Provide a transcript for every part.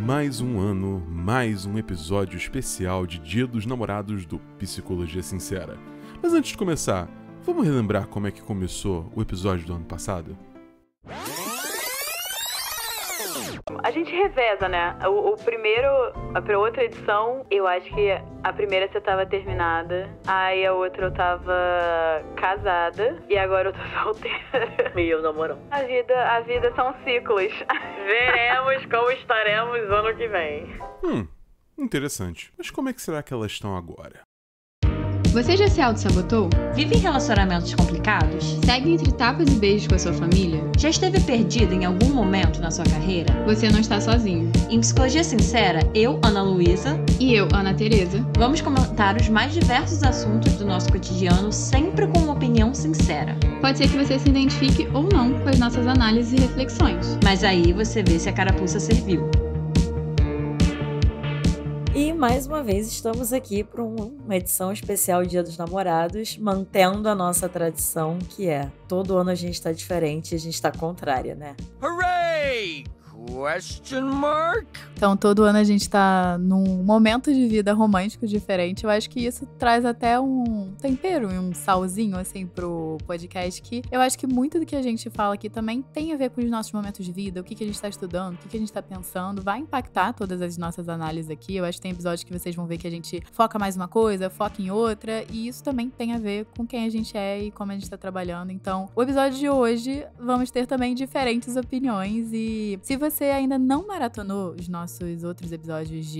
mais um ano, mais um episódio especial de Dia dos Namorados do Psicologia Sincera. Mas antes de começar, vamos relembrar como é que começou o episódio do ano passado? A gente reveza, né? O primeiro, a outra edição, eu acho que a primeira você tava terminada, aí a outra eu tava casada e agora eu tô solteira. E eu namorando. A vida são ciclos. Veremos como estaremos ano que vem. Interessante. Mas como é que será que elas estão agora? Você já se auto-sabotou? Vive em relacionamentos complicados? Segue entre tapas e beijos com a sua família? Já esteve perdido em algum momento na sua carreira? Você não está sozinho. Em Psicologia Sincera, eu, Ana Luísa, E eu, Ana Tereza, vamos comentar os mais diversos assuntos do nosso cotidiano, sempre com uma opinião sincera. pode ser que você se identifique ou não com as nossas análises e reflexões. Mas aí você vê se a carapuça serviu. E mais uma vez estamos aqui para uma edição especial Dia dos Namorados, mantendo a nossa tradição, que é todo ano a gente tá diferente e a gente tá contrária, né? Hooray! Question mark? Então, todo ano a gente tá num momento de vida romântico diferente. Eu acho que isso traz até um tempero e um salzinho, assim, pro podcast, que eu acho que muito do que a gente fala aqui também tem a ver com os nossos momentos de vida, o que a gente tá estudando, o que a gente tá pensando, vai impactar todas as nossas análises aqui. Eu acho que tem episódios que vocês vão ver que a gente foca mais uma coisa, foca em outra, e isso também tem a ver com quem a gente é e como a gente tá trabalhando. Então, o episódio de hoje, vamos ter também diferentes opiniões, e se você ainda não maratonou os nossos outros episódios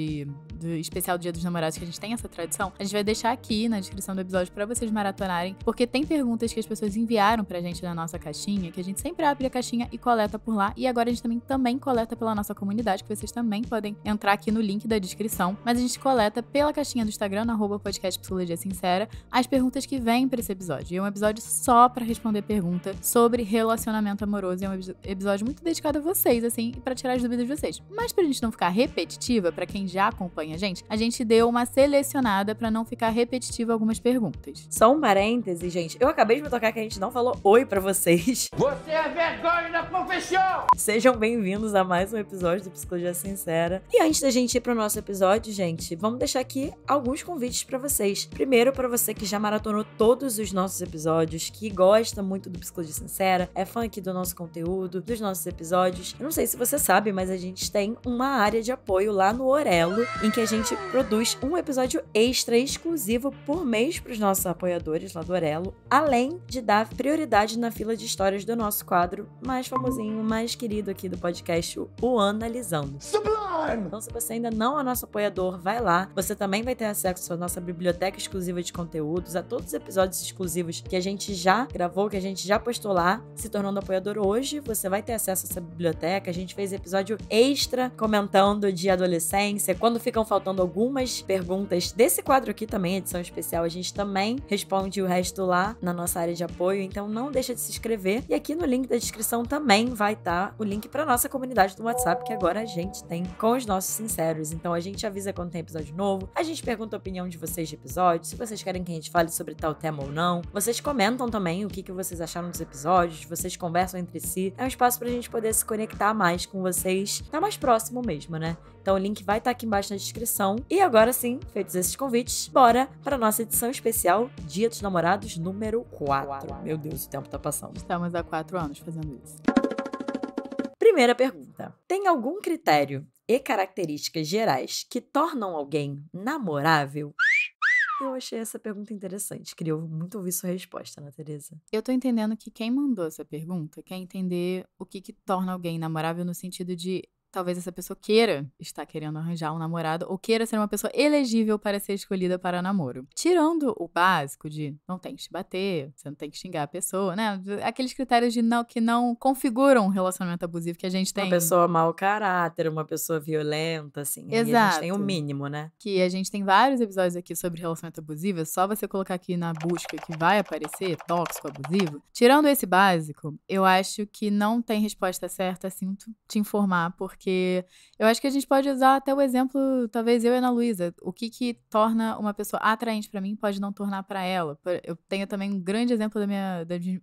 do especial Dia dos Namorados, que a gente tem essa tradição, a gente vai deixar aqui na descrição do episódio pra vocês maratonarem, porque tem perguntas que as pessoas enviaram pra gente na nossa caixinha, que a gente sempre abre a caixinha e coleta por lá, e agora a gente também coleta pela nossa comunidade, que vocês também podem entrar aqui no link da descrição, mas a gente coleta pela caixinha do Instagram, no @podcast Psicologia Sincera, as perguntas que vêm pra esse episódio. E é um episódio só pra responder pergunta sobre relacionamento amoroso, e é um episódio muito dedicado a vocês, assim, pra tirar as dúvidas de vocês. Mas pra gente não ficar repetitiva, pra quem já acompanha a gente deu uma selecionada pra não ficar repetitiva algumas perguntas. Só um parêntese, gente. Eu acabei de me tocar que a gente não falou oi pra vocês. Você é vergonha da profissão! Sejam bem-vindos a mais um episódio do Psicologia Sincera. E antes da gente ir pro nosso episódio, gente, vamos deixar aqui alguns convites pra vocês. Primeiro, pra você que já maratonou todos os nossos episódios, que gosta muito do Psicologia Sincera, é fã aqui do nosso conteúdo, dos nossos episódios. Eu não sei se você sabe, mas a gente tem uma área de apoio lá no Orelo, em que a gente produz um episódio extra exclusivo por mês para os nossos apoiadores lá do Orelo, além de dar prioridade na fila de histórias do nosso quadro mais famosinho, mais querido aqui do podcast, o Analisando. Sublime! Então, se você ainda não é nosso apoiador, vai lá. Você também vai ter acesso à nossa biblioteca exclusiva de conteúdos, a todos os episódios exclusivos que a gente já gravou, que a gente já postou lá. Se tornando apoiador hoje, você vai ter acesso a essa biblioteca. A gente fez episódio extra comentando de adolescência, quando ficam faltando algumas perguntas desse quadro aqui também, edição especial, a gente também responde o resto lá na nossa área de apoio, então não deixa de se inscrever. E aqui no link da descrição também vai estar o link para nossa comunidade do WhatsApp, que agora a gente tem com os nossos sinceros. Então a gente avisa quando tem episódio novo, a gente pergunta a opinião de vocês de episódios, se vocês querem que a gente fale sobre tal tema ou não. Vocês comentam também o que vocês acharam dos episódios, vocês conversam entre si. É um espaço pra gente poder se conectar mais com vocês, tá mais próximo mesmo, né? Então o link vai estar aqui embaixo na descrição. E agora sim, feitos esses convites, bora para a nossa edição especial Dia dos Namorados número 4. Meu Deus, o tempo tá passando. Estamos há 4 anos fazendo isso. Primeira pergunta. Tem algum critério e características gerais que tornam alguém namorável? Eu achei essa pergunta interessante. Queria muito ouvir sua resposta, Ana Tereza. Eu tô entendendo que quem mandou essa pergunta quer entender o que torna alguém namorável no sentido de talvez essa pessoa queira estar querendo arranjar um namorado ou queira ser uma pessoa elegível para ser escolhida para namoro. Tirando o básico de não tem que te bater, você não tem que xingar a pessoa, né? Aqueles critérios de que não configuram um relacionamento abusivo que a gente tem. Uma pessoa mau caráter, uma pessoa violenta, assim. Exato. E a gente tem o mínimo, né? Que a gente tem vários episódios aqui sobre relacionamento abusivo, é só você colocar aqui na busca que vai aparecer tóxico, abusivo. Tirando esse básico, eu acho que não tem resposta certa, sinto te informar, porque porque eu acho que a gente pode usar até o exemplo, talvez eu e a Ana Luísa. O que torna uma pessoa atraente pra mim pode não tornar pra ela. Eu tenho também um grande exemplo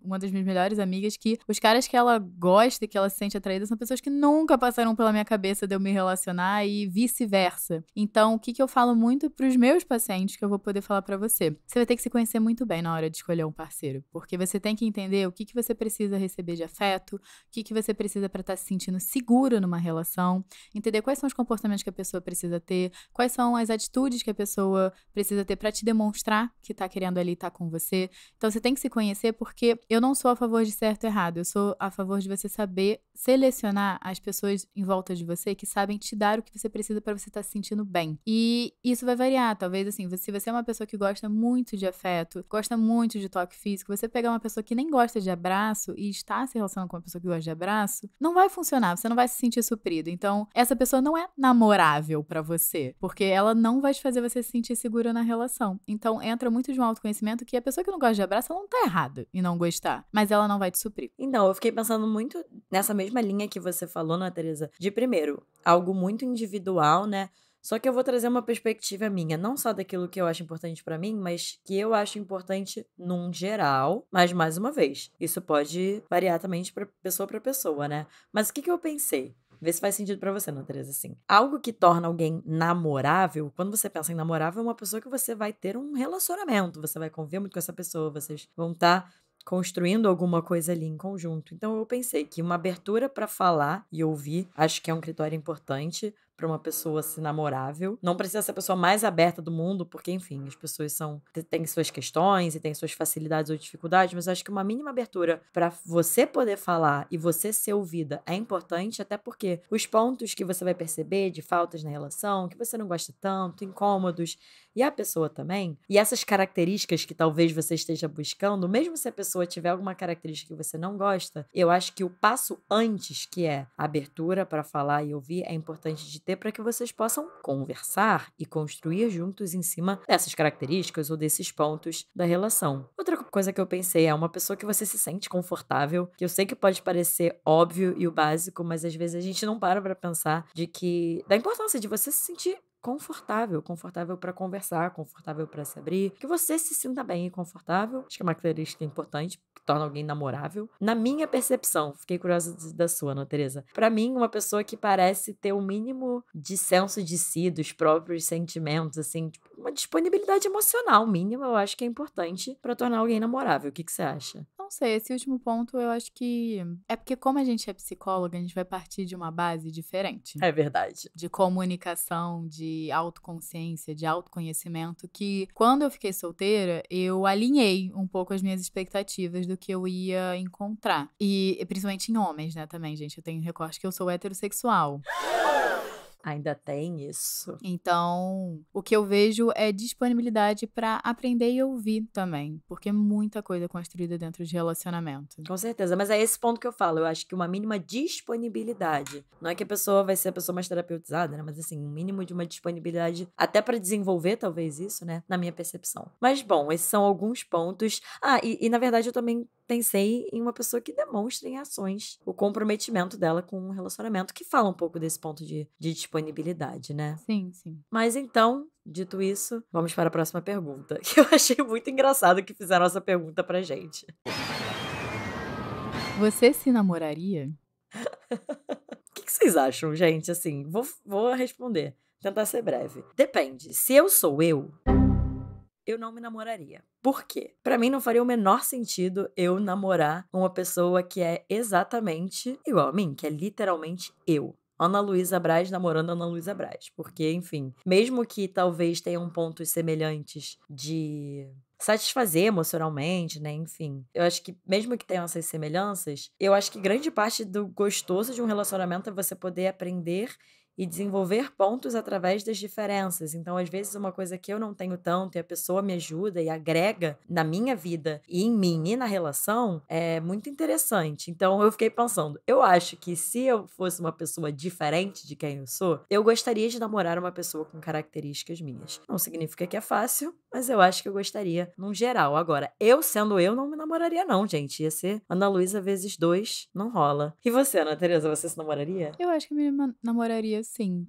uma das minhas melhores amigas, que os caras que ela gosta e que ela se sente atraída são pessoas que nunca passaram pela minha cabeça de eu me relacionar e vice-versa. Então, o que eu falo muito pros meus pacientes, que eu vou poder falar pra você? Você vai ter que se conhecer muito bem na hora de escolher um parceiro, porque você tem que entender o que você precisa receber de afeto, o que você precisa pra estar se sentindo seguro numa relação, entender quais são os comportamentos que a pessoa precisa ter, quais são as atitudes que a pessoa precisa ter pra te demonstrar que tá querendo ali estar com você. Então, você tem que se conhecer, porque eu não sou a favor de certo e errado, eu sou a favor de você saber selecionar as pessoas em volta de você que sabem te dar o que você precisa pra você estar se sentindo bem. E isso vai variar, talvez assim, se você é uma pessoa que gosta muito de afeto, gosta muito de toque físico, você pegar uma pessoa que nem gosta de abraço e está se relacionando com uma pessoa que gosta de abraço, não vai funcionar, você não vai se sentir suprido. Então, essa pessoa não é namorável pra você, porque ela não vai te fazer você se sentir segura na relação. Então, entra muito de um autoconhecimento que a pessoa que não gosta de abraço, ela não tá errada em não gostar, mas ela não vai te suprir. Então, eu fiquei pensando muito nessa mesma linha que você falou, né, Teresa? De primeiro, algo muito individual, né? Só que eu vou trazer uma perspectiva minha, não só daquilo que eu acho importante pra mim, mas que eu acho importante num geral. Mas, mais uma vez, isso pode variar também de pessoa pra pessoa, né? Mas o que eu pensei? Vê se faz sentido pra você, não, Teresa, assim. Algo que torna alguém namorável, quando você pensa em namorável, é uma pessoa que você vai ter um relacionamento, você vai conviver muito com essa pessoa, vocês vão estar construindo alguma coisa ali em conjunto. Então, eu pensei que uma abertura pra falar e ouvir, acho que é um critério importante pra uma pessoa se namorável. Não precisa ser a pessoa mais aberta do mundo, porque, enfim, as pessoas têm suas questões e têm suas facilidades ou dificuldades, mas acho que uma mínima abertura pra você poder falar e você ser ouvida é importante, até porque os pontos que você vai perceber de faltas na relação, que você não gosta tanto, incômodos, e a pessoa também, e essas características que talvez você esteja buscando, mesmo se a pessoa tiver alguma característica que você não gosta, eu acho que o passo antes, que é a abertura pra falar e ouvir, é importante de ter para que vocês possam conversar e construir juntos em cima dessas características ou desses pontos da relação. Outra coisa que eu pensei é uma pessoa que você se sente confortável, que eu sei que pode parecer óbvio e o básico, mas às vezes a gente não para pra pensar da importância de você se sentir confortável para conversar, confortável para se abrir, que você se sinta bem e confortável. Acho que é uma característica importante, que torna alguém namorável. Na minha percepção, fiquei curiosa da sua, Ana Teresa. Pra mim, uma pessoa que parece ter um mínimo de senso de si, dos próprios sentimentos, assim, tipo, uma disponibilidade emocional mínima, eu acho que é importante pra tornar alguém namorável. O que você acha? Não sei, esse último ponto eu acho que é porque, como a gente é psicóloga, a gente vai partir de uma base diferente. É verdade. De comunicação, de autoconsciência, de autoconhecimento, que quando eu fiquei solteira, eu alinhei um pouco as minhas expectativas do que eu ia encontrar. E principalmente em homens, né, também, gente. Eu tenho recorte que eu sou heterossexual. Ainda tem isso. Então, o que eu vejo é disponibilidade pra aprender e ouvir também, porque muita coisa é construída dentro de relacionamento. Com certeza, mas é esse ponto que eu falo. Eu acho que uma mínima disponibilidade. Não é que a pessoa vai ser a pessoa mais terapeutizada, né? Mas assim, um mínimo de uma disponibilidade até pra desenvolver, talvez, isso, né? Na minha percepção. Mas, bom, esses são alguns pontos. E na verdade, eu também pensei em uma pessoa que demonstre em ações o comprometimento dela com um relacionamento, que fala um pouco desse ponto de disponibilidade, né? Sim, sim. Mas então, dito isso, vamos para a próxima pergunta, que eu achei muito engraçado que fizeram essa pergunta pra gente. Você se namoraria? O que vocês acham, gente? Assim, vou responder. Tentar ser breve. Depende. Se eu sou eu não me namoraria. Por quê? Pra mim não faria o menor sentido eu namorar uma pessoa que é exatamente igual a mim, que é literalmente eu. Ana Luísa Braz namorando Ana Luísa Braz. Porque, enfim, mesmo que talvez tenham pontos semelhantes de satisfazer emocionalmente, né? Enfim, eu acho que mesmo que tenham essas semelhanças, eu acho que grande parte do gostoso de um relacionamento é você poder aprender e desenvolver pontos através das diferenças. Então, às vezes, uma coisa que eu não tenho tanto e a pessoa me ajuda e agrega na minha vida e em mim e na relação, é muito interessante. Então, eu fiquei pensando, eu acho que se eu fosse uma pessoa diferente de quem eu sou, eu gostaria de namorar uma pessoa com características minhas. Não significa que é fácil, mas eu acho que eu gostaria num geral. Agora, eu sendo eu, não me namoraria não, gente. Ia ser Ana Luísa vezes 2, não rola. E você, Ana Tereza, você se namoraria? Eu acho que me namoraria sim.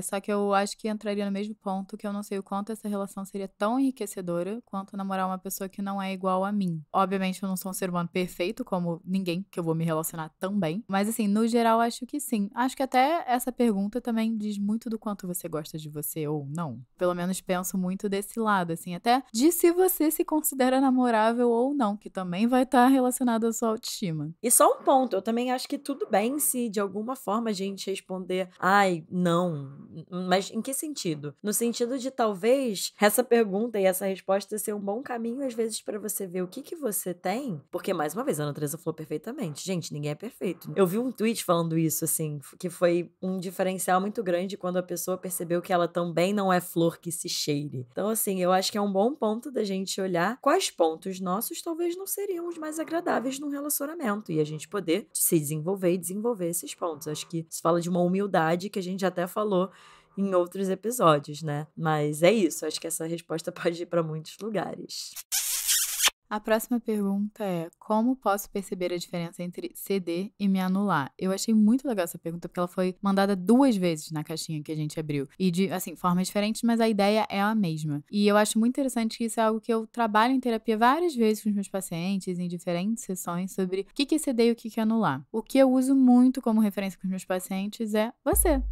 Só que eu acho que entraria no mesmo ponto que eu não sei o quanto essa relação seria tão enriquecedora quanto namorar uma pessoa que não é igual a mim. Obviamente eu não sou um ser humano perfeito, como ninguém que eu vou me relacionar também. Mas assim, no geral, acho que sim. Acho que até essa pergunta também diz muito do quanto você gosta de você ou não. Pelo menos penso muito desse lado, assim, até de se você se considera namorável ou não, que também vai estar relacionado à sua autoestima. E só um ponto, eu também acho que tudo bem se de alguma forma a gente responder, ai, não. Mas em que sentido? No sentido de talvez essa pergunta e essa resposta ser um bom caminho, às vezes, pra você ver o que você tem. Porque, mais uma vez, a Ana Teresa falou perfeitamente. Gente, ninguém é perfeito. Eu vi um tweet falando isso, assim, que foi um diferencial muito grande quando a pessoa percebeu que ela também não é flor que se cheire. Então, assim, eu acho que é um bom ponto da gente olhar quais pontos nossos talvez não seriam os mais agradáveis num relacionamento e a gente poder se desenvolver e desenvolver esses pontos. Acho que isso fala de uma humildade que a gente até falou em outros episódios, né? Mas é isso, acho que essa resposta pode ir para muitos lugares. A próxima pergunta é: como posso perceber a diferença entre ceder e me anular? Eu achei muito legal essa pergunta porque ela foi mandada 2 vezes na caixinha que a gente abriu. E de, assim, formas diferentes, mas a ideia é a mesma. E eu acho muito interessante que isso é algo que eu trabalho em terapia várias vezes com os meus pacientes, em diferentes sessões, sobre o que é ceder e o que é anular. O que eu uso muito como referência com os meus pacientes é você.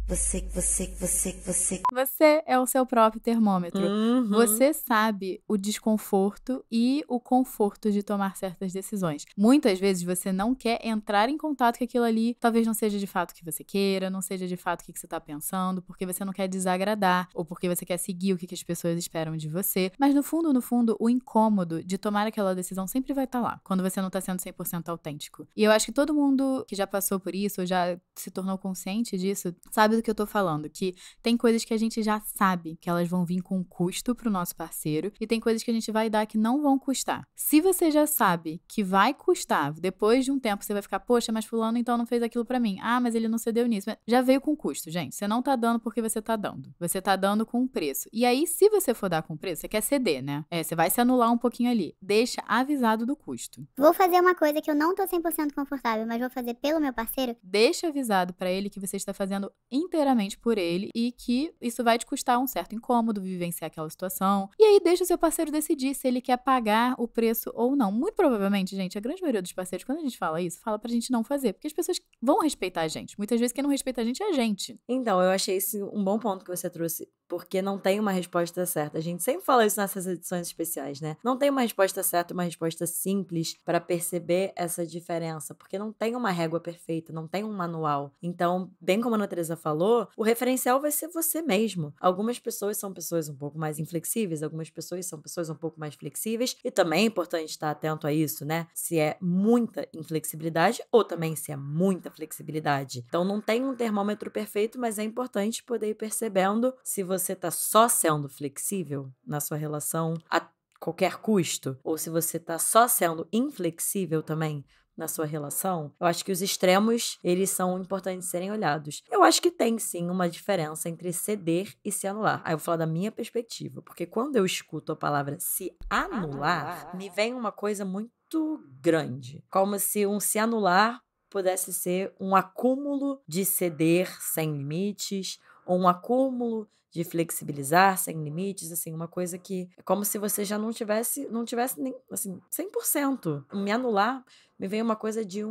Você é o seu próprio termômetro. Você sabe o desconforto e o conforto de tomar certas decisões. Muitas vezes você não quer entrar em contato com aquilo ali, talvez não seja de fato o que você queira, não seja de fato o que você tá pensando, porque você não quer desagradar, ou porque você quer seguir o que as pessoas esperam de você. Mas no fundo, o incômodo de tomar aquela decisão sempre vai estar lá, quando você não tá sendo 100% autêntico. E eu acho que todo mundo que já passou por isso, ou já se tornou consciente disso, sabe do que eu tô falando, que tem coisas que a gente já sabe que elas vão vir com custo pro nosso parceiro, e tem coisas que a gente vai dar que não vão custar. Se você já sabe que vai custar, depois de um tempo você vai ficar, poxa, mas fulano então não fez aquilo pra mim. Ah, mas ele não cedeu nisso. Já veio com custo, gente. Você não tá dando porque você tá dando. Você tá dando com um preço. E aí, se você for dar com preço, você quer ceder, né? Você vai se anular um pouquinho ali. Deixa avisado do custo. Vou fazer uma coisa que eu não tô 100% confortável, mas vou fazer pelo meu parceiro. Deixa avisado pra ele que você está fazendo inteiramente por ele e que isso vai te custar um certo incômodo vivenciar aquela situação. E aí, deixa o seu parceiro decidir se ele quer pagar o preço ou não. Muito provavelmente, gente, a grande maioria dos parceiros, quando a gente fala isso, fala pra gente não fazer, porque as pessoas vão respeitar a gente. Muitas vezes quem não respeita a gente é a gente. Então, eu achei esse um bom ponto que você trouxe, porque não tem uma resposta certa. A gente sempre fala isso nessas edições especiais, né? Não tem uma resposta certa, uma resposta simples para perceber essa diferença, porque não tem uma régua perfeita, não tem um manual. Então, bem como a Ana Teresa falou, o referencial vai ser você mesmo. Algumas pessoas são pessoas um pouco mais inflexíveis, algumas pessoas são pessoas um pouco mais flexíveis, e também é importante estar atento a isso, né? Se é muita inflexibilidade ou também se é muita flexibilidade. Então, não tem um termômetro perfeito, mas é importante poder ir percebendo se você tá só sendo flexível na sua relação a qualquer custo, ou se você tá só sendo inflexível também na sua relação. Eu acho que os extremos, eles são importantes de serem olhados. Eu acho que tem, sim, uma diferença entre ceder e se anular. Aí eu vou falar da minha perspectiva, porque quando eu escuto a palavra se anular, me vem uma coisa muito grande. Como se um se anular pudesse ser um acúmulo de ceder sem limites, ou um acúmulo de flexibilizar sem limites, assim, uma coisa que é como se você já não tivesse nem, assim, 100%. Me anular me vem uma coisa de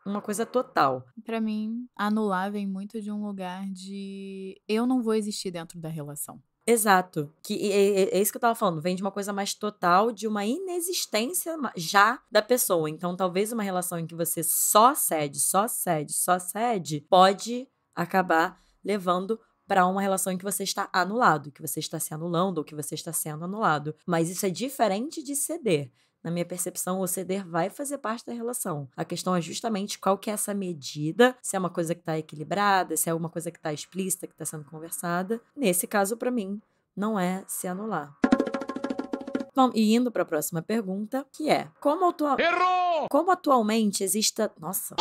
uma coisa total. Pra mim, anular vem muito de um lugar de eu não vou existir dentro da relação. Exato. Que é isso que eu tava falando. Vem de uma coisa mais total, de uma inexistência já da pessoa. Então, talvez uma relação em que você só cede, pode acabar levando para uma relação em que você está anulado, que você está se anulando ou que você está sendo anulado. Mas isso é diferente de ceder. na minha percepção, o ceder vai fazer parte da relação. A questão é justamente qual que é essa medida, se é uma coisa que está equilibrada, se é uma coisa que está explícita, que está sendo conversada. Nesse caso, para mim, não é se anular. Bom, e indo para a próxima pergunta, que é: como atualmente existe... Nossa!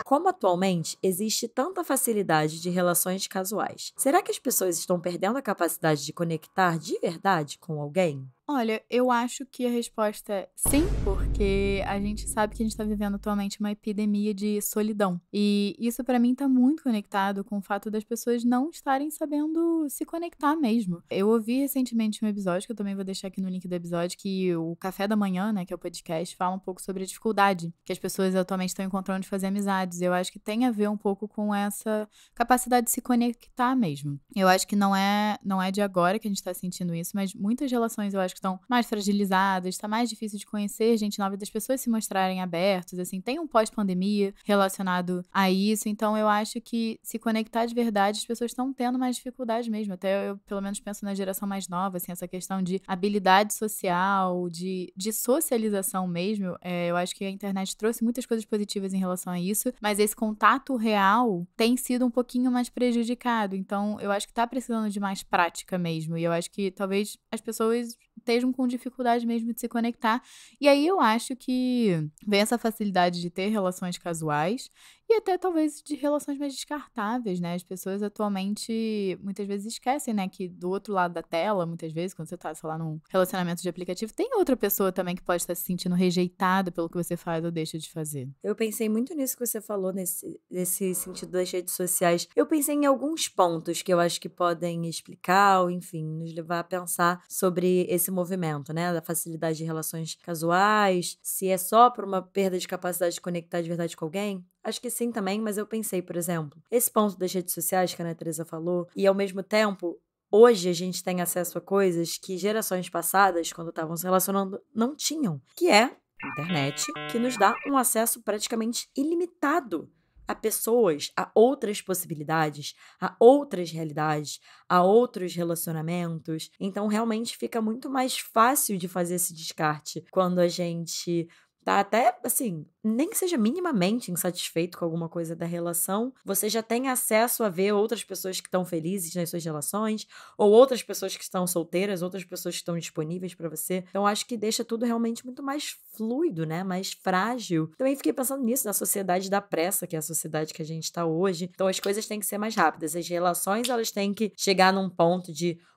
Como atualmente existe tanta facilidade de relações casuais, será que as pessoas estão perdendo a capacidade de conectar de verdade com alguém? Olha, eu acho que a resposta é sim, porque a gente sabe que a gente tá vivendo atualmente uma epidemia de solidão. E isso pra mim tá muito conectado com o fato das pessoas não estarem sabendo se conectar mesmo. Eu ouvi recentemente um episódio, que eu também vou deixar aqui no link do episódio, que o Café da Manhã, né, que é o podcast, fala um pouco sobre a dificuldade que as pessoas atualmente estão encontrando de fazer amizades. Eu acho que tem a ver um pouco com essa capacidade de se conectar mesmo. Eu acho que não é de agora que a gente tá sentindo isso, mas muitas relações eu acho que estão mais fragilizadas, tá mais difícil de conhecer gente nova, das pessoas se mostrarem abertos, assim, tem um pós-pandemia relacionado a isso, então eu acho que se conectar de verdade, as pessoas estão tendo mais dificuldade mesmo, até eu pelo menos penso na geração mais nova, assim, essa questão de habilidade social, de socialização mesmo, eu acho que a internet trouxe muitas coisas positivas em relação a isso, mas esse contato real tem sido um pouquinho mais prejudicado, então eu acho que tá precisando de mais prática mesmo, e eu acho que talvez as pessoas estejam com dificuldade mesmo de se conectar. E aí eu acho que vem essa facilidade de ter relações casuais e até talvez de relações mais descartáveis, né? As pessoas atualmente muitas vezes esquecem, né, que do outro lado da tela, muitas vezes, quando você tá, sei lá, num relacionamento de aplicativo, tem outra pessoa também que pode estar se sentindo rejeitada pelo que você faz ou deixa de fazer. Eu pensei muito nisso que você falou, nesse sentido das redes sociais. Eu pensei em alguns pontos que eu acho que podem explicar ou, enfim, nos levar a pensar sobre esse movimento, né? Da facilidade de relações casuais, se é só por uma perda de capacidade de conectar de verdade com alguém. Acho que sim também, mas eu pensei, por exemplo, esse ponto das redes sociais que a Ana Teresa falou, e ao mesmo tempo, hoje a gente tem acesso a coisas que gerações passadas, quando estavam se relacionando, não tinham, que é a internet, que nos dá um acesso praticamente ilimitado a pessoas, a outras possibilidades, a outras realidades, a outros relacionamentos. Então, realmente fica muito mais fácil de fazer esse descarte quando a gente tá até, assim, nem que seja minimamente insatisfeito com alguma coisa da relação, você já tem acesso a ver outras pessoas que estão felizes nas suas relações, ou outras pessoas que estão solteiras, outras pessoas que estão disponíveis pra você. Então, acho que deixa tudo realmente muito mais fluido, né? Mais frágil. Também fiquei pensando nisso, na sociedade da pressa, que é a sociedade que a gente tá hoje. Então, as coisas têm que ser mais rápidas. As relações, elas têm que chegar num ponto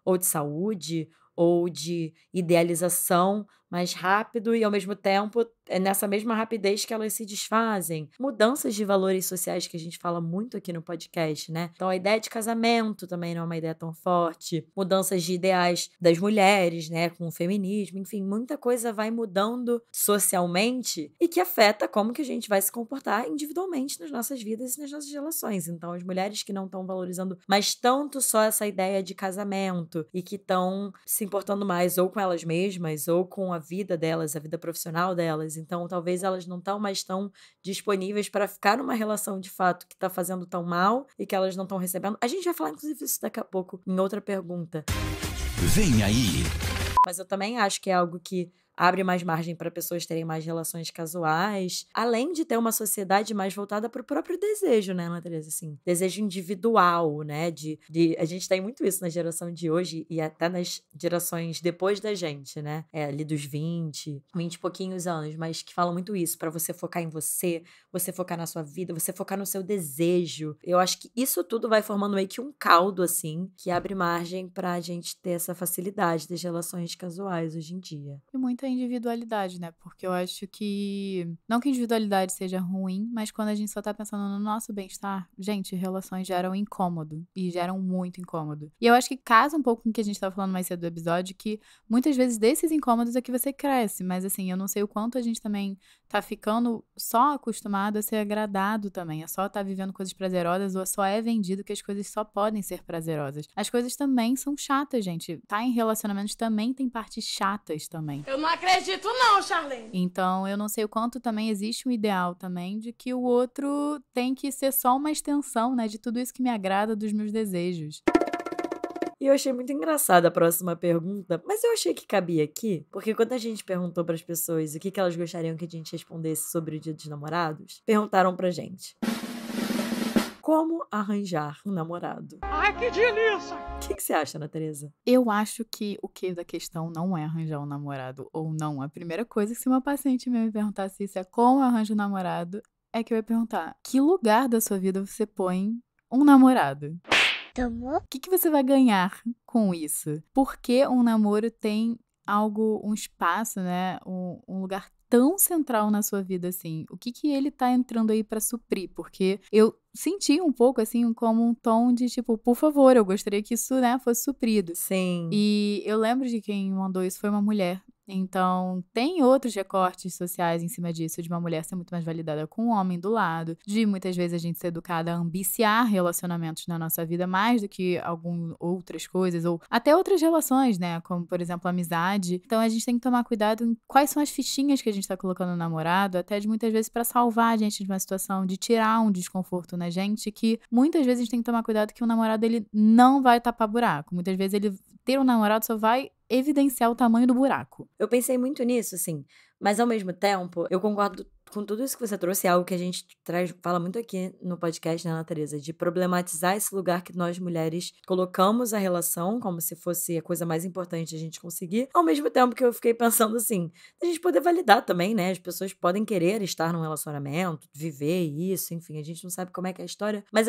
ou de saúde, ou de idealização mais rápido e, ao mesmo tempo, é nessa mesma rapidez que elas se desfazem. Mudanças de valores sociais que a gente fala muito aqui no podcast, né? Então, a ideia de casamento também não é uma ideia tão forte. Mudanças de ideais das mulheres, né? Com o feminismo. Enfim, muita coisa vai mudando socialmente e que afeta como que a gente vai se comportar individualmente nas nossas vidas e nas nossas relações. Então, as mulheres que não estão valorizando mais tanto só essa ideia de casamento e que estão se importando mais ou com elas mesmas ou com a vida delas, a vida profissional delas. Então, talvez elas não estão mais tão disponíveis para ficar numa relação de fato que está fazendo tão mal e que elas não estão recebendo. A gente vai falar, inclusive, isso daqui a pouco em outra pergunta. Vem aí! Mas eu também acho que é algo que abre mais margem para pessoas terem mais relações casuais, além de ter uma sociedade mais voltada para o próprio desejo, né, Ana Teresa? Assim, desejo individual, né? A gente tem muito isso na geração de hoje e até nas gerações depois da gente, né? Ali dos 20 e pouquinhos anos, mas que falam muito isso, para você focar em você focar na sua vida, você focar no seu desejo. Eu acho que isso tudo vai formando meio que um caldo, assim, que abre margem pra gente ter essa facilidade das relações casuais hoje em dia. E muita individualidade, né? Porque eu acho que... Não que individualidade seja ruim, mas quando a gente só tá pensando no nosso bem-estar, gente, relações geram incômodo. E geram muito incômodo. E eu acho que casa um pouco com o que a gente tava falando mais cedo do episódio, que muitas vezes desses incômodos é que você cresce. Mas assim, eu não sei o quanto a gente também tá ficando só acostumado a ser agradado também. É só tá vivendo coisas prazerosas ou só é vendido que as coisas só podem ser prazerosas. As coisas também são chatas, gente. Tá em relacionamentos também tem partes chatas também. Eu não acredito não, Charlene. Então, eu não sei o quanto também existe um ideal também de que o outro tem que ser só uma extensão, né, de tudo isso que me agrada, dos meus desejos. E eu achei muito engraçada a próxima pergunta, mas eu achei que cabia aqui, porque quando a gente perguntou pras pessoas o que elas gostariam que a gente respondesse sobre o Dia dos Namorados, perguntaram pra gente: como arranjar um namorado? Ai, que delícia! O que você acha, Ana Teresa? Eu acho que o que da questão não é arranjar um namorado ou não. A primeira coisa que se uma paciente me perguntasse isso é como arranjo um namorado, é que eu ia perguntar: que lugar da sua vida você põe um namorado? Tomou? O que você vai ganhar com isso? Por que um namoro tem um espaço, né? Um lugar tão central na sua vida, assim? O que ele tá entrando aí pra suprir? Porque eu senti um pouco, assim, como um tom de tipo, por favor, eu gostaria que isso, né, fosse suprido. Sim. E eu lembro de quem mandou isso foi uma mulher. Então, tem outros recortes sociais em cima disso, de uma mulher ser muito mais validada com um homem do lado, de muitas vezes a gente ser educada a ambiciar relacionamentos na nossa vida mais do que algumas outras coisas, ou até outras relações, né? Como, por exemplo, amizade. Então, a gente tem que tomar cuidado em quais são as fichinhas que a gente tá colocando no namorado, até de muitas vezes pra salvar a gente de uma situação, de tirar um desconforto na gente, que muitas vezes a gente tem que tomar cuidado que o namorado, ele não vai tapar buraco. Muitas vezes ele ter um namorado só vai evidenciar o tamanho do buraco. Eu pensei muito nisso, assim, mas ao mesmo tempo, eu concordo com tudo isso que você trouxe, é algo que a gente fala muito aqui no podcast, né, Ana Teresa, de problematizar esse lugar que nós mulheres colocamos a relação como se fosse a coisa mais importante a gente conseguir, ao mesmo tempo que eu fiquei pensando assim, a gente poder validar também, né, as pessoas podem querer estar num relacionamento, viver isso, enfim, a gente não sabe como é que é a história, mas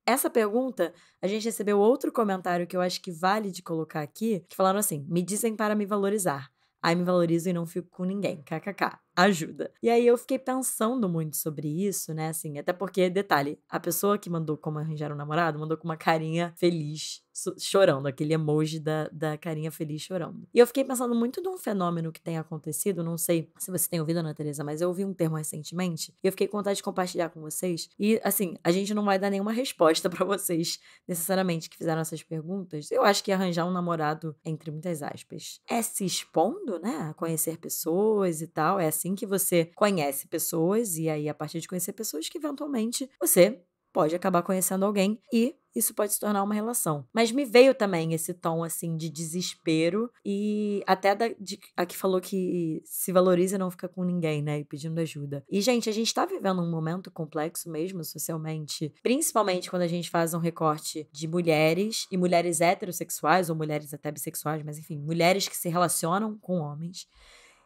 essa pergunta, a gente recebeu outro comentário que eu acho que vale de colocar aqui, que falaram assim: me dizem para me valorizar. Aí me valorizo e não fico com ninguém. KKK. Ajuda. E aí eu fiquei pensando muito sobre isso, né? Assim, até porque, detalhe, a pessoa que mandou como arranjar um namorado mandou com uma carinha feliz, chorando, aquele emoji da carinha feliz chorando. E eu fiquei pensando muito num fenômeno que tem acontecido, não sei se você tem ouvido, Ana Teresa, mas eu ouvi um termo recentemente e eu fiquei com vontade de compartilhar com vocês. E, assim, a gente não vai dar nenhuma resposta pra vocês, necessariamente, que fizeram essas perguntas. Eu acho que arranjar um namorado, entre muitas aspas, é se expondo, né? A conhecer pessoas e tal. É assim que você conhece pessoas e aí, a partir de conhecer pessoas, que eventualmente você pode acabar conhecendo alguém e isso pode se tornar uma relação. Mas me veio também esse tom, assim, de desespero e até a que falou que se valoriza e não fica com ninguém, né? E pedindo ajuda. E, gente, a gente tá vivendo um momento complexo mesmo, socialmente. Principalmente quando a gente faz um recorte de mulheres e mulheres heterossexuais ou mulheres até bissexuais, mas enfim, mulheres que se relacionam com homens.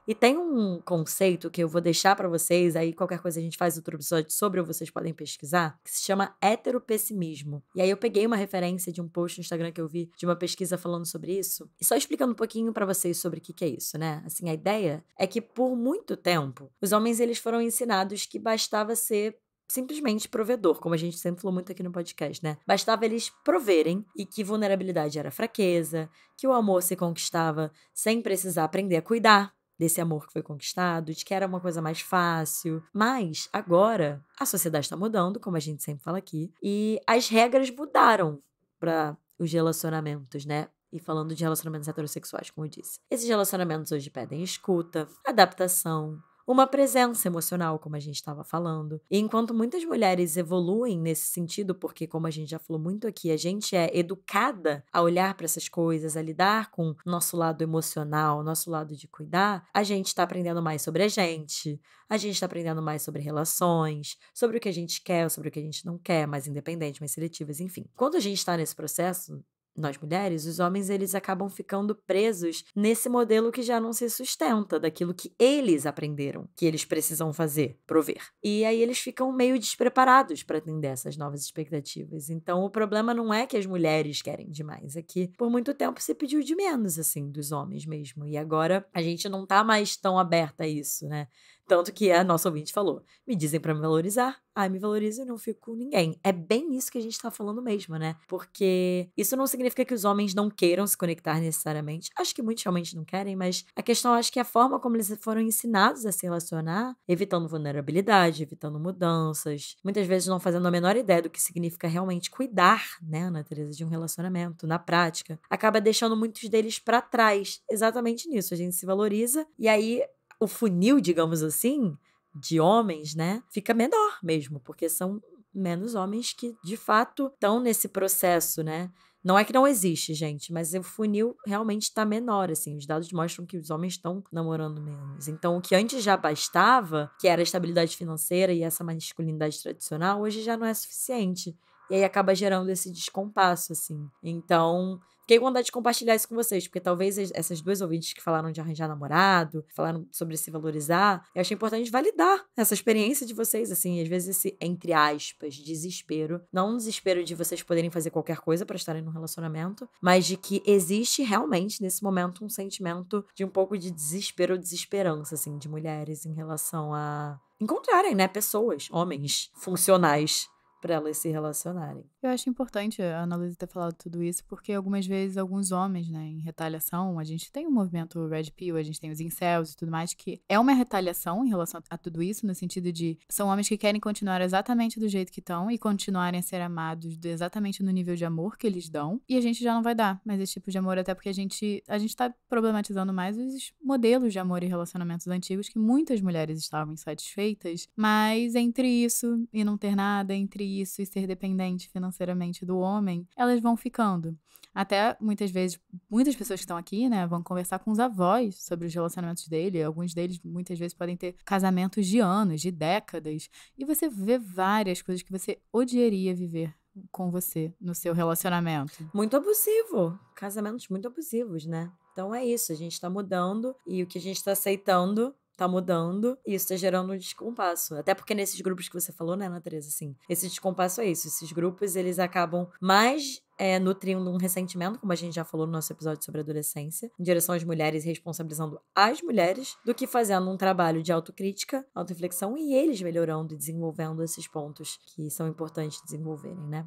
E tem um conceito que eu vou deixar pra vocês, aí qualquer coisa a gente faz outro episódio sobre ou vocês podem pesquisar, que se chama heteropessimismo. E aí eu peguei uma referência de um post no Instagram que eu vi de uma pesquisa falando sobre isso, e só explicando um pouquinho pra vocês sobre o que é isso, né? Assim, a ideia é que por muito tempo, os homens eles foram ensinados que bastava ser simplesmente provedor, como a gente sempre falou muito aqui no podcast, né? Bastava eles proverem e que vulnerabilidade era fraqueza, que o amor se conquistava sem precisar aprender a cuidar desse amor que foi conquistado, de que era uma coisa mais fácil. Mas, agora, a sociedade está mudando, como a gente sempre fala aqui, e as regras mudaram para os relacionamentos, né? E falando de relacionamentos heterossexuais, como eu disse. Esses relacionamentos hoje pedem escuta, adaptação, uma presença emocional, como a gente estava falando. E enquanto muitas mulheres evoluem nesse sentido, porque, como a gente já falou muito aqui, a gente é educada a olhar para essas coisas, a lidar com o nosso lado emocional, nosso lado de cuidar, a gente está aprendendo mais sobre a gente está aprendendo mais sobre relações, sobre o que a gente quer, sobre o que a gente não quer, mais independente, mais seletivas, enfim. Quando a gente está nesse processo, nós mulheres, os homens, eles acabam ficando presos nesse modelo que já não se sustenta, daquilo que eles aprenderam, que eles precisam fazer, prover. E aí eles ficam meio despreparados para atender essas novas expectativas. Então o problema não é que as mulheres querem demais, é que por muito tempo se pediu de menos, assim, dos homens mesmo. E agora a gente não tá mais tão aberta a isso, né? Tanto que a nossa ouvinte falou, me dizem pra me valorizar, me valorizo e não fico com ninguém. É bem isso que a gente tá falando mesmo, né? Porque isso não significa que os homens não queiram se conectar necessariamente. Acho que muitos realmente não querem, mas a questão, acho que é a forma como eles foram ensinados a se relacionar, evitando vulnerabilidade, evitando mudanças, muitas vezes não fazendo a menor ideia do que significa realmente cuidar, né, Ana Teresa, de um relacionamento, na prática, acaba deixando muitos deles pra trás. Exatamente nisso, a gente se valoriza e aí o funil, digamos assim, de homens, né, fica menor mesmo, porque são menos homens que, de fato, estão nesse processo, né, Não é que não existe, gente, mas o funil realmente tá menor, assim. Os dados mostram que os homens estão namorando menos. Então, o que antes já bastava, que era a estabilidade financeira e essa masculinidade tradicional, hoje já não é suficiente. E aí acaba gerando esse descompasso, assim. Então, fiquei com vontade de compartilhar isso com vocês, porque talvez essas duas ouvintes que falaram de arranjar namorado, falaram sobre se valorizar, eu achei importante validar essa experiência de vocês, assim, às vezes esse, entre aspas, desespero. Não um desespero de vocês poderem fazer qualquer coisa para estarem num relacionamento, mas de que existe realmente, nesse momento, um sentimento de um pouco de desespero ou desesperança, assim, de mulheres em relação a encontrarem, né, pessoas, homens, funcionais para elas se relacionarem. Eu acho importante a Ana Luísa ter falado tudo isso, porque algumas vezes alguns homens, né, em retaliação, a gente tem o movimento Red Pill, a gente tem os incels e tudo mais, que é uma retaliação em relação a tudo isso, no sentido de são homens que querem continuar exatamente do jeito que estão e continuarem a ser amados exatamente no nível de amor que eles dão, e a gente já não vai dar mais esse tipo de amor, até porque a gente tá problematizando mais os modelos de amor e relacionamentos antigos que muitas mulheres estavam insatisfeitas, mas entre isso e não ter nada, entre isso e ser dependente financeiramente do homem, elas vão ficando. Até muitas vezes, muitas pessoas que estão aqui, né, vão conversar com os avós sobre os relacionamentos dele. Alguns deles, muitas vezes, podem ter casamentos de anos, de décadas. E você vê várias coisas que você odiaria viver com você no seu relacionamento. Muito abusivo. Casamentos muito abusivos, né? Então é isso, a gente tá mudando e o que a gente tá aceitando tá mudando e isso tá gerando um descompasso. Até porque nesses grupos que você falou, né, Ana Teresa, assim, esse descompasso é isso. Esses grupos, eles acabam mais nutrindo um ressentimento, como a gente já falou no nosso episódio sobre adolescência, em direção às mulheres e responsabilizando as mulheres, do que fazendo um trabalho de autocrítica, autorreflexão e eles melhorando e desenvolvendo esses pontos que são importantes desenvolverem, né?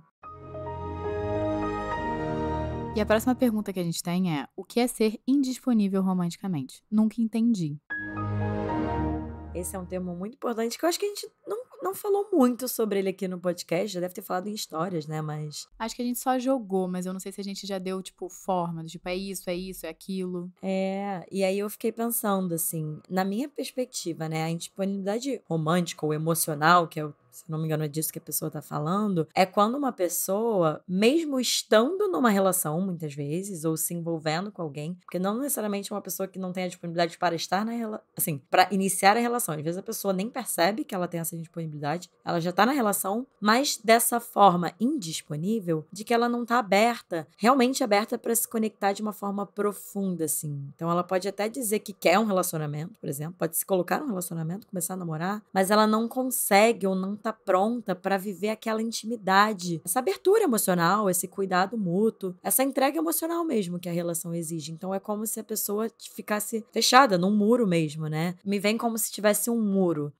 E a próxima pergunta que a gente tem é: o que é ser indisponível romanticamente? Nunca entendi. Esse é um tema muito importante que eu acho que a gente não falou muito sobre ele aqui no podcast. Já deve ter falado em histórias, né? Mas acho que a gente só jogou, mas eu não sei se a gente já deu, tipo, forma. Tipo, é isso, é aquilo. E aí eu fiquei pensando, assim, na minha perspectiva, né? A indisponibilidade romântica ou emocional, que é se não me engano é disso que a pessoa tá falando, é quando uma pessoa, mesmo estando numa relação, muitas vezes, ou se envolvendo com alguém, porque não necessariamente uma pessoa que não tem a disponibilidade para estar na relação, assim, para iniciar a relação. Às vezes a pessoa nem percebe que ela tem essa disponibilidade, ela já tá na relação, mas dessa forma indisponível, de que ela não tá aberta, realmente aberta para se conectar de uma forma profunda, assim. Então ela pode até dizer que quer um relacionamento, por exemplo, pode se colocar num relacionamento, começar a namorar, mas ela não consegue ou não tá pronta para viver aquela intimidade, essa abertura emocional, esse cuidado mútuo, essa entrega emocional mesmo que a relação exige. Então é como se a pessoa ficasse fechada num muro mesmo, né? Me vem como se tivesse um muro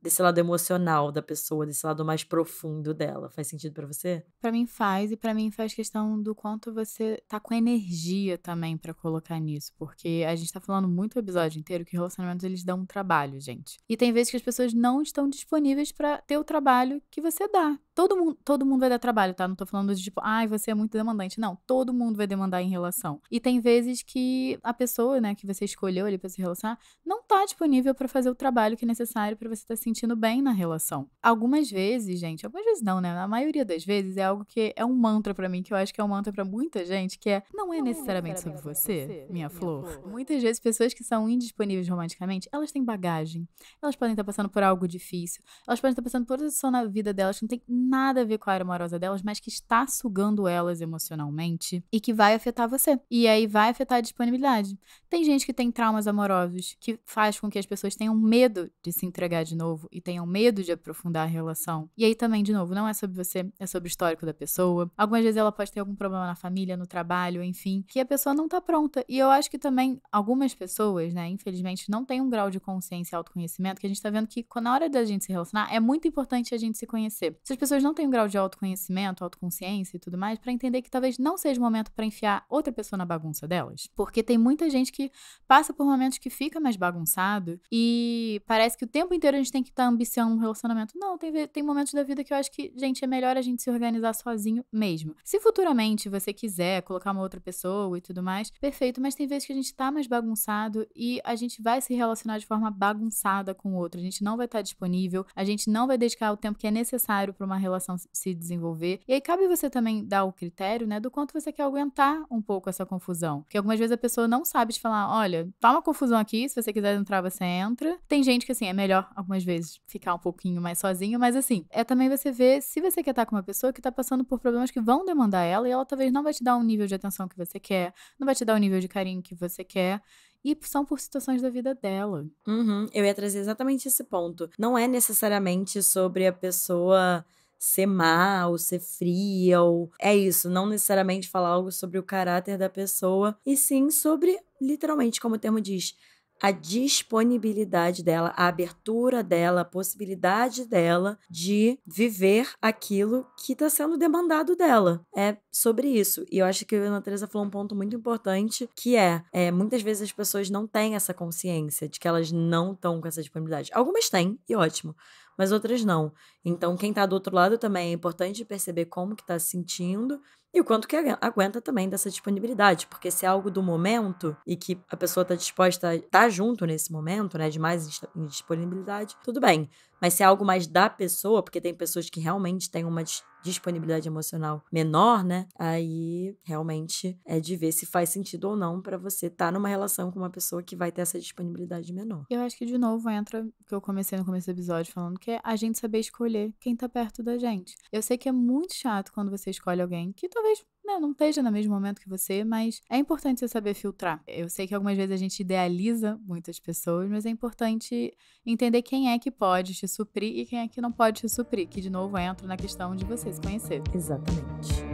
desse lado emocional da pessoa, desse lado mais profundo dela. Faz sentido para você? Pra mim faz, e pra mim faz questão do quanto você tá com energia também pra colocar nisso, porque a gente tá falando muito o episódio inteiro que relacionamentos eles dão um trabalho, gente. E tem vezes que as pessoas não estão disponíveis pra ter o trabalho que você dá. Todo mundo vai dar trabalho, tá? Não tô falando de tipo, você é muito demandante. Não, todo mundo vai demandar em relação. E tem vezes que a pessoa, né, que você escolheu ali pra se relacionar, não tá disponível pra fazer o trabalho que é necessário pra você estar se sentindo bem na relação. Algumas vezes, gente, algumas vezes não, né? Na maioria das vezes é algo que é um mantra pra mim, que eu acho que é um mantra pra muita gente, que é, não é necessariamente sobre você, minha flor. Muitas vezes pessoas que são indisponíveis romanticamente, elas têm bagagem. Elas podem estar passando por algo difícil. Elas podem estar passando por uma situação na vida delas que não tem nada a ver com a área amorosa delas, mas que está sugando elas emocionalmente e que vai afetar você. E aí vai afetar a disponibilidade. Tem gente que tem traumas amorosos que faz com que as pessoas tenham medo de se entregar de novo e tenham medo de aprofundar a relação. E aí também, de novo, não é sobre você, é sobre o histórico da pessoa. Algumas vezes ela pode ter algum problema na família, no trabalho, enfim, que a pessoa não tá pronta. E eu acho que também algumas pessoas, né, infelizmente, não têm um grau de consciência e autoconhecimento que a gente tá vendo que na hora da gente se relacionar, é muito importante a gente se conhecer. Se as pessoas não têm um grau de autoconhecimento, autoconsciência e tudo mais, pra entender que talvez não seja o momento pra enfiar outra pessoa na bagunça delas. Porque tem muita gente que passa por momentos que fica mais bagunçado e parece que o tempo inteiro a gente tem que estar ambiciando um relacionamento. Não, tem momentos da vida que eu acho que, gente, é melhor a gente se organizar sozinho mesmo. Se futuramente você quiser colocar uma outra pessoa e tudo mais, perfeito, mas tem vezes que a gente tá mais bagunçado e a gente vai se relacionar de forma bagunçada com o outro. A gente não vai estar disponível, a gente não vai dedicar o tempo que é necessário pra uma relação se desenvolver. E aí cabe você também dar o critério, né, do quanto você quer aguentar um pouco essa confusão. Porque algumas vezes a pessoa não sabe te falar, olha, tá uma confusão aqui, se você quiser entrar, você entra. Tem gente que, assim, é melhor algumas vezes ficar um pouquinho mais sozinho, mas assim, é também você ver se você quer estar com uma pessoa que tá passando por problemas que vão demandar ela, e ela talvez não vai te dar um nível de atenção que você quer, não vai te dar um nível de carinho que você quer. E são por situações da vida dela. Eu ia trazer exatamente esse ponto. Não é necessariamente sobre a pessoa ser má ou ser fria, ou é isso, não necessariamente falar algo sobre o caráter da pessoa, e sim sobre, literalmente, como o termo diz, a disponibilidade dela, a abertura dela, a possibilidade dela de viver aquilo que está sendo demandado dela. É sobre isso. E eu acho que a Ana Teresa falou um ponto muito importante, que muitas vezes as pessoas não têm essa consciência de que elas não estão com essa disponibilidade. Algumas têm, e ótimo, mas outras não. Então, quem tá do outro lado também é importante perceber como que tá se sentindo e o quanto que aguenta também dessa disponibilidade. Porque se é algo do momento e que a pessoa tá disposta a estar junto nesse momento, né, de mais disponibilidade, tudo bem. Mas se é algo mais da pessoa, porque tem pessoas que realmente têm uma disponibilidade emocional menor, né? Aí realmente é de ver se faz sentido ou não pra você estar numa relação com uma pessoa que vai ter essa disponibilidade menor. Eu acho que, de novo, entra o que eu comecei no começo do episódio falando, que é a gente saber escolher quem tá perto da gente. Eu sei que é muito chato quando você escolhe alguém que talvez não esteja no mesmo momento que você, mas é importante você saber filtrar. Eu sei que algumas vezes a gente idealiza muitas pessoas, mas é importante entender quem é que pode te suprir e quem é que não pode te suprir, que de novo entra na questão de você se conhecer. Exatamente.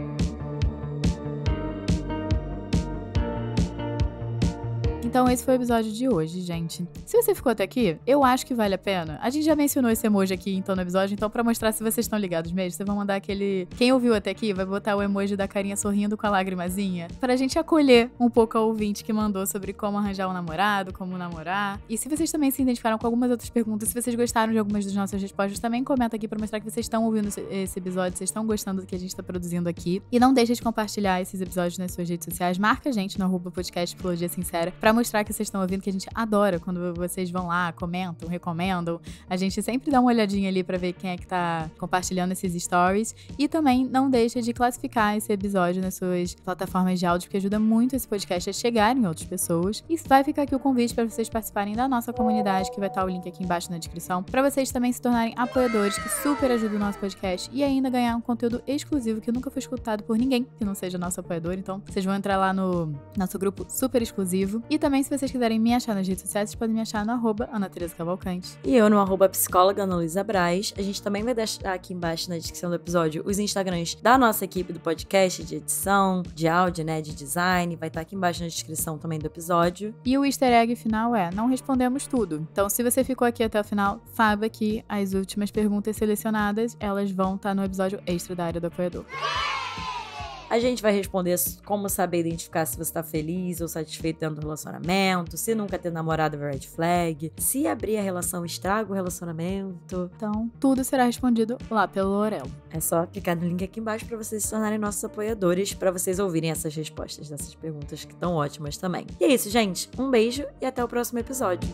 Então esse foi o episódio de hoje, gente. Se você ficou até aqui, eu acho que vale a pena. A gente já mencionou esse emoji aqui, então, no episódio. Então, pra mostrar se vocês estão ligados mesmo, vocês vão mandar aquele... Quem ouviu até aqui vai botar o emoji da carinha sorrindo com a lagrimazinha, pra gente acolher um pouco a ouvinte que mandou sobre como arranjar um namorado, como namorar. E se vocês também se identificaram com algumas outras perguntas, se vocês gostaram de algumas das nossas respostas, também comenta aqui pra mostrar que vocês estão ouvindo esse episódio, vocês estão gostando do que a gente tá produzindo aqui. E não deixe de compartilhar esses episódios nas suas redes sociais. Marca a gente no @podcast Psicologia Sincera pra mostrar que vocês estão ouvindo, que a gente adora quando vocês vão lá, comentam, recomendam. A gente sempre dá uma olhadinha ali pra ver quem é que tá compartilhando esses stories. E também não deixa de classificar esse episódio nas suas plataformas de áudio, porque ajuda muito esse podcast a chegar em outras pessoas. E vai ficar aqui o convite pra vocês participarem da nossa comunidade, que vai estar o link aqui embaixo na descrição, pra vocês também se tornarem apoiadores, que super ajudam o nosso podcast, e ainda ganhar um conteúdo exclusivo que nunca foi escutado por ninguém que não seja nosso apoiador. Então, vocês vão entrar lá no nosso grupo super exclusivo. E também, se vocês quiserem me achar nas redes sociais, vocês podem me achar no @Ana Teresa Cavalcante. E eu no @psicóloga Ana Luísa Braz. A gente também vai deixar aqui embaixo na descrição do episódio os Instagrams da nossa equipe do podcast, de edição, de áudio, né, de design. Vai estar aqui embaixo na descrição também do episódio. E o easter egg final é: não respondemos tudo. Então, se você ficou aqui até o final, saiba que as últimas perguntas selecionadas, elas vão estar no episódio extra da área do apoiador. A gente vai responder como saber identificar se você tá feliz ou satisfeito dentro do relacionamento, se nunca ter namorado é red flag, se abrir a relação estraga o relacionamento. Então, tudo será respondido lá pelo Lorelo. É só clicar no link aqui embaixo pra vocês se tornarem nossos apoiadores, pra vocês ouvirem essas respostas dessas perguntas que estão ótimas também. E é isso, gente. Um beijo e até o próximo episódio.